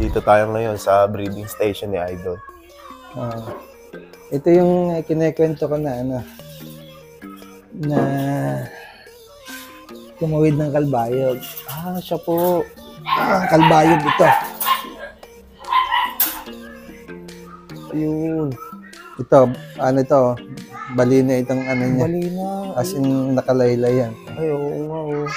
Nandito tayo ngayon sa breeding station ni Idol. Ito yung kinekwento ko na na tumawid ng kalbayog. Siya po. Kalbayog ito. Ayun. Ito, ito, balina itong niya. Balina. As in, nakalaylay yan. Ay, oo nga, oh.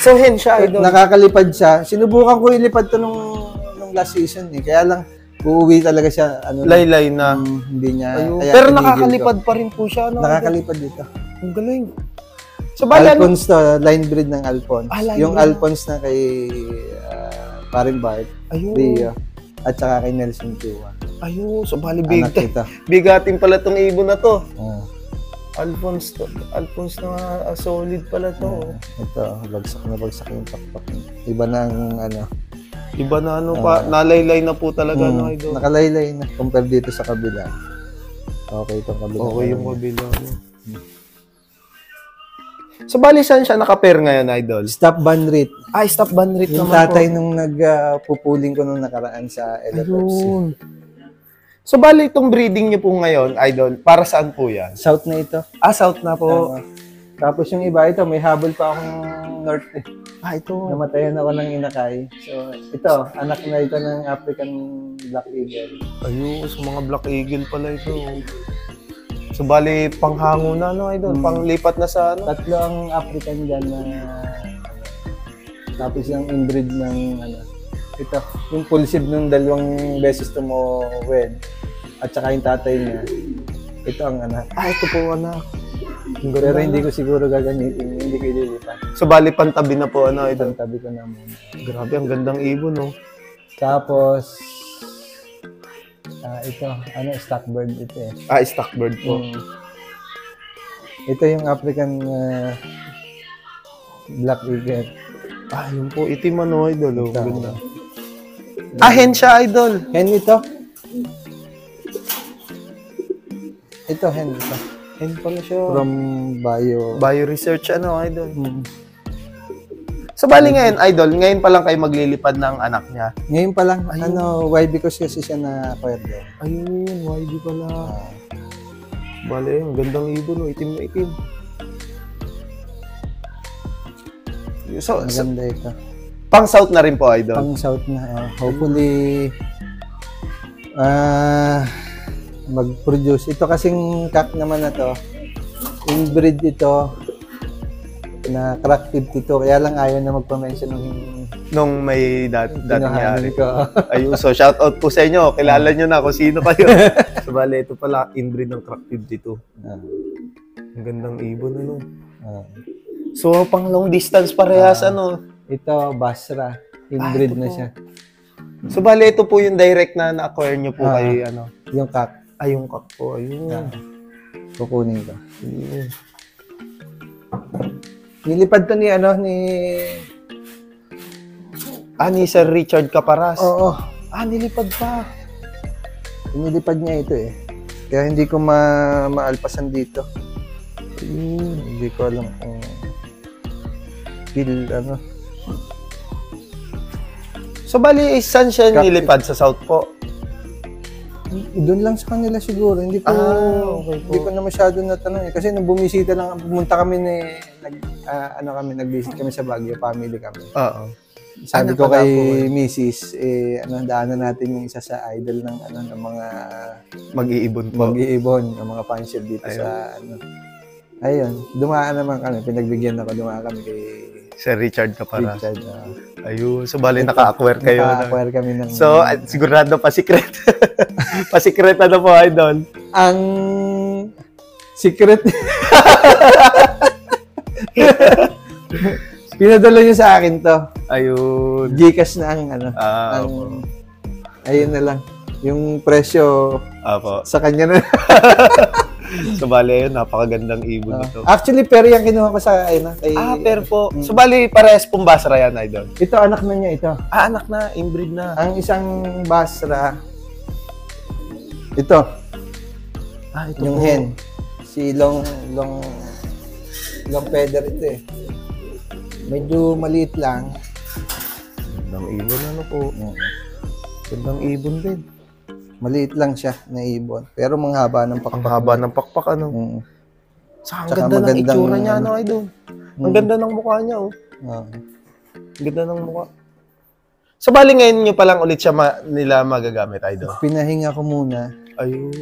So, hen siya, Idol. Nakakalipad siya. Sinubukan ko ilipad to nung last season eh. Kaya lang, uuwi talaga siya. Laylay na. Hindi niya. Pero nakakalipad pa rin po siya. Nakakalipad dito. Ang galing. So, Alphonse to, line breed ng Alphonse. Yung breed. Alphonse na kay Paring Bart, Rio, at saka kay Nelson Chua. Ayun, so bali bigatin pala tong ibon na to. Alphonse na solid pala to. Ito, bagsak yung pakpak. Iba na ang Iba na pa, nalaylay na po talaga no, Idol. Nakalaylay na compare dito sa kabila. Okay itong kabila. Okay yung kabila. So bali saan siya naka-pair ngayon, Idol? Stop Banrit. Stop Banrit yung naman tatay nung nagpupuling ko nung nakaraan sa LFFC. So bali itong breeding niyo po ngayon, Idol, para saan po yan? South na ito. South na po. Tapos yung iba ito, may habol pa akong north eh. Ito. Namatayan ako ng inakay. So ito, anak na ito ng African Black Eagle. Ayun, so mga Black Eagle pala ito. So bali panghango na no, Idol, panglipat na sa Tatlo ang African dyan na tapos yung inbreed ng ito, yung pulsib nung 2 beses tumowed at saka yung tatay niya. Ito ang anak. Ito po anak. Pero hindi ko siguro gagamitin, hindi ko ililipat. So bali pantabi na po Idol. Pantabi ko na muna. Grabe, ang gandang ibon no. Tapos ito, stockbird ito eh. Stockbird po. Ito yung African Black Eagle. Yun po, itim Idol. Ganda. Hen siya, Idol. Hen ito. Ito, hen ito. Hen pala siya. From Bio Research, Idol. So, bali ngayon, Idol, ngayon pa lang kayo maglilipad ng anak niya? Ngayon pa lang. Why? Because kasi siya na-acquire daw. Ayun, YB pala. Bali, ang gandang ibon, itim na itim. So, maganda ito. Pang South na rin po, Idol? Pang South na. Hopefully, mag-produce. Ito kasing cock naman na to. Inbreed ito na crack 52. Kaya lang ayaw na magpa-mention nung may dating nangyari. Ko. Ayun, so shout out po sa inyo. Kilala nyo na kung sino kayo. So, bali, ito pala, inbreed ng crack 52. Ang gandang ibon, So, pang long distance parehas, Ito, Basra. Inbreed na siya. So, bali, ito po yung direct na na-acquire nyo po kay, Yung cock. Yung cock po, ayun. Kukunin ko. Nilipad to ni ni Sir Richard Caparas. Oo. Nilipad pa. Nilipad niya ito eh. Kaya hindi ko maalpasan dito. Hindi ko alam kung So, bali, saan siya nilipad? Sa South po? Doon lang sa kanila siguro. Hindi ko na masyado natanong eh. Kasi nung bumisita lang, pumunta kami nag-visit kami sa Baguio, family kami. Sabi ko kay Mrs., daanan natin yung isa sa idol ng mga mag-iibon po. Mag-iibon, ng mga fanshield dito sa Ayun, dumaan naman kami, pinagbigyan dumaan kami kay Sir Richard Caparas. Ayun, so bali naka-acquire kayo. Naka-acquire kami ng... So, sigurado pa-secret. Pa-secret po, Idol. Ang secret... Pinadala niyo sa akin to. Ayun. Gcash na ang ayun na lang. Yung presyo sa kanya na. So, bali, ayun, napakagandang ibon ito. Actually, pero yung kinuha ko sa, pero po. So, bali, parehas pong Basra yan, Idol. Ito, anak na niya ito. Anak na, inbreed na. Ang isang Basra, ito. Ito yung po. hen. Si long feather ito eh. Medyo maliit lang. Ng ibon, po. Gandang ibon din. Maliit lang siya na ibon. Pero manghaba ng pakpak. Ang haba ng pakpak, ano? Sa ang Tsaka ganda ng magandang, itsura niya, ano, idol? Ang ganda ng mukha niya, oh. Ang ganda ng mukha. So, bali ngayon nyo palang ulit siya nila magagamit, idol? Pinahinga ko muna. Ayun.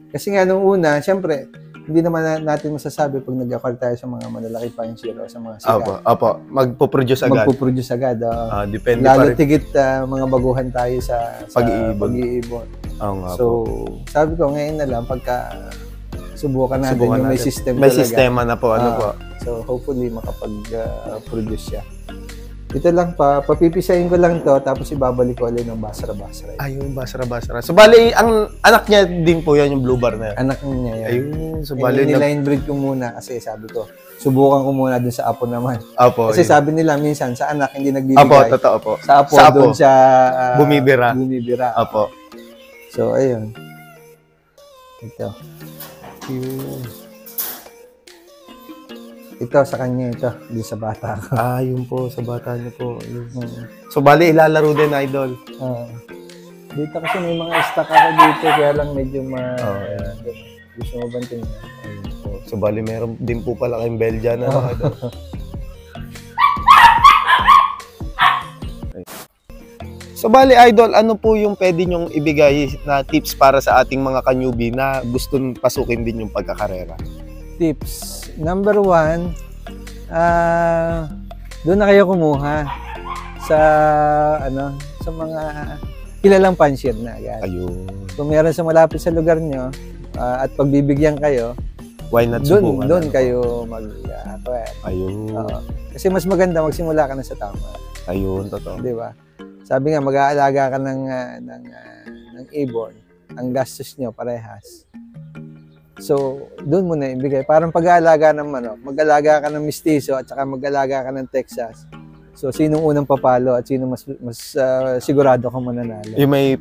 Kasi nga nung una, syempre, hindi naman natin masasabi pag nag-acquire tayo sa mga malalaki fancier o sa mga sikat. Opo. Magpo-produce agad. Magpo-produce agad. Depende lalo pa rin. tigit mga baguhan tayo sa pag-iibon. Oo nga So, po. sabi ko ngayon na lang pagka subukan natin yung may system May talaga. sistema na po, ano po. So, hopefully makapag-produce siya. Ito lang papipisahin ko lang to tapos ibabalik ko ulit ng basra-basra. Ayun, basra-basra. So, bali, ang anak niya din po yan, yung blue bar na yan. Anak niya yan. Ayun, so bali Niline breed ko muna kasi sabi ko, subukan ko muna dun sa apo naman. Apo, Kasi yun. sabi nila minsan sa anak hindi nagbibigay. Apo, totoo po. Sa apo doon siya bumibira. Apo. So, ayun. Ito. Ito sa kanya, ito. Di sa bata ko. Yun po, sa bata niyo po. So, bali, ilalaro din, idol. Dito kasi may mga stock ako dito, kaya lang medyo gusto mo ba tingnan? Ayun po. So, bali, meron din po pala kayong Belgian, ano, idol. So, bali, idol, ano po yung pwede nyong ibigay na tips para sa ating mga ka-newbie na gusto pasukin din yung pagkakarera? Tips. Number 1, doon na kayo kumuha sa sa mga kilalang fancier na agad. Ayun. Kung meron sa malapit sa lugar nyo at pagbibigyan kayo, Why not subukan? Doon kayo mag-acquire. Ayun. Kasi mas maganda magsimula ka na sa tama. Ayun, totoo. Di ba? Sabi nga, mag-aalaga ka ng ibon. Ang gastos nyo parehas. So, doon mo na ibigay. Parang pag-aalaga ng manok, mag-alaga ka ng mistiso at saka mag-alaga ka ng Texas. So, sinong unang papalo at sino mas sigurado kang mananalo? Yung may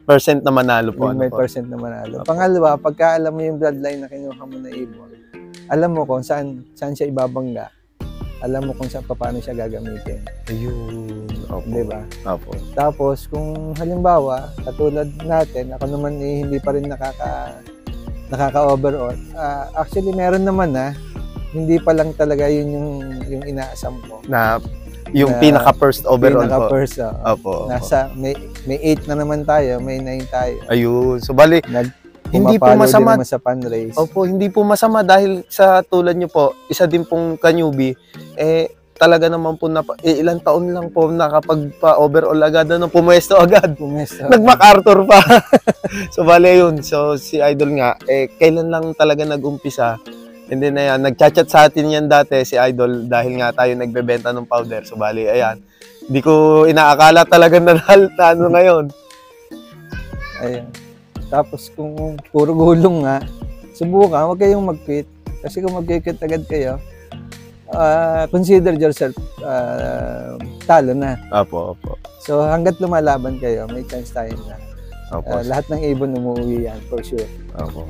percent na manalo po. Yung may percent na manalo. Pangalawa, pagka alam mo yung bloodline na kinuha mo na ibon, alam mo kung saan siya ibabangga. Alam mo kung saan paano siya gagamitin. Ayun. Opo. Diba? Opo. Tapos, kung halimbawa, katulad natin, ako naman hindi pa rin nakaka-overall. Actually, meron naman hindi pa lang talaga yun yung inaasam ko. Yung pinaka-first overall pinaka-first, po. Opo. Nasa, may 8 na naman tayo, may 9 tayo. Ayun. So, bali, hindi po Pumapalo masama. din naman sa fundraise. Opo, hindi po masama dahil sa tulad nyo po, isa din pong ka-newbie, talaga naman po ilang taon lang po nakapagpa-overall agad, pumuesto agad. Nag-MacArthur pa. So, bale yun. So, si Idol nga, kailan lang talaga nag-umpisa. And then, ayan, nag-chat sa atin yan dati, si Idol, dahil nga tayo nagbebenta ng powder. So, bale, ayan. Hindi ko inaakala talaga na ngayon. Ayan. Tapos, kung puro gulong nga, subukan, huwag kayong mag-quit. Kasi kung mag-quit agad kayo, consider yourself talo na. Opo. So, hanggat lumalaban kayo, may chance tayo na. Opo. Lahat ng ibon umuwi yan, for sure. Opo.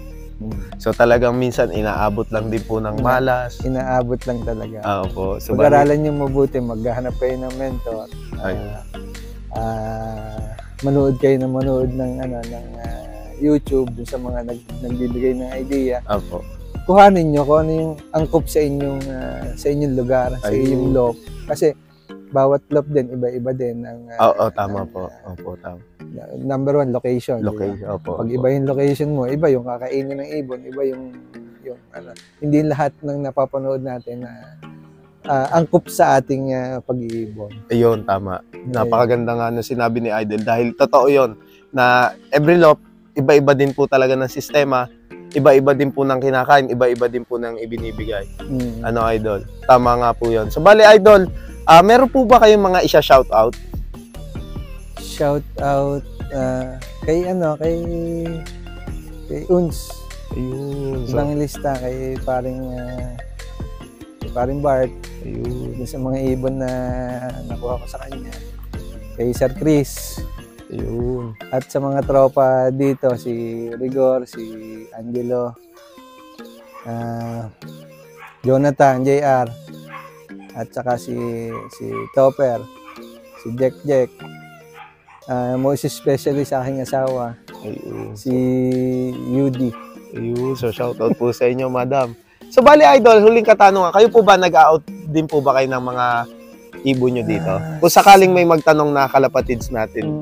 So, talagang minsan inaabot lang din po ng malas. Inaabot lang talaga. Opo. So, pag-aralan nyo mabuti, maghahanap kayo ng mentor. Manood kayo ng YouTube dun sa mga nagbibigay ng idea. Opo. Kuhanin nyo kung ano yung angkop sa inyong lugar, sa inyong loop. Kasi bawat loop din, iba-iba din. Tama po. Opo, tama. Number 1, location. Location, diba? opo. Pag iba yung location mo, iba yung kakainin ng ibon, iba yung hindi lahat ng napapanood natin na angkop sa ating pag-iibon. Ayun, tama. Napakaganda nga na sinabi ni Idol dahil totoo yon na every loop, iba-iba din po talaga ng sistema, iba-iba din po ng kinakain, iba-iba din po ng ibinibigay. Ano, Idol? Tama nga po yon. So, bali, Idol, meron po ba kayong mga isa-shoutout? Shoutout kay Uns. Ayun. Ibang lista kay paring Bart. Ayun. Sa mga ibon na nakuha ko sa kanya. Kay Sir Chris. Ayun. At sa mga tropa dito, si Rigor, si Angelo, Jonathan, JR, at saka si Topper, si Jack, Most especially sa aking asawa, Ayun. si Yudi. Ayun. So, shoutout po sa inyo, madam. So, bali, idol, huling katanungan. Kayo po ba nag-out din po ba kayo ng mga ibon nyo dito? Kung sakaling may magtanong na kalapatids natin.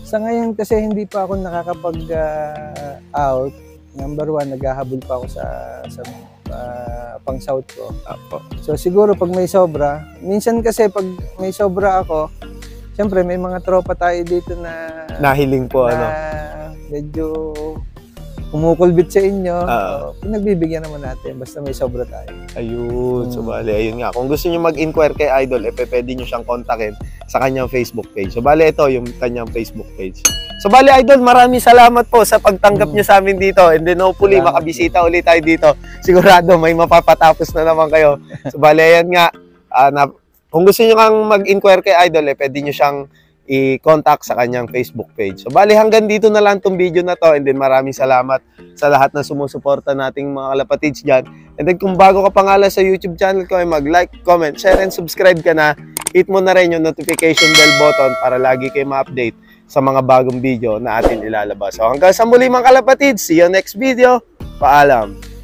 Sa ngayon kasi hindi pa ako nakakapag-out. Number one, naghahabol pa ako sa pang south ko. Apo. So siguro pag may sobra, minsan kasi pag may sobra ako, siyempre may mga tropa tayo dito na Nahiling po, ano? medyo kumukulbit sa inyo. Pinagbibigyan naman natin basta may sobra tayo. Ayun. So, bali, ayun nga. Kung gusto nyo mag-inquire kay Idol, pwede nyo siyang kontakin sa kanyang Facebook page. So, bali, ito yung kanyang Facebook page. So, bali, Idol, maraming salamat po sa pagtanggap nyo sa amin dito. And then, hopefully, makabisita ulit tayo dito. Sigurado, may mapapatapos na naman kayo. So, bali, ayan nga. Kung gusto nyo kang mag-inquire kay Idol, pwede nyo siyang i-contact sa kanyang Facebook page. So, bali, hanggang dito na lang tong video na to. And then, maraming salamat sa lahat na sumusuporta nating mga kalapatids dyan. And then, kung bago ka pa nga lang sa YouTube channel ko, mag-like, comment, share, and subscribe ka na. Hit mo na rin yung notification bell button para lagi kayo ma-update sa mga bagong video na atin ilalabas. So, hanggang sa muli mga kalapatids. See you next video. Paalam.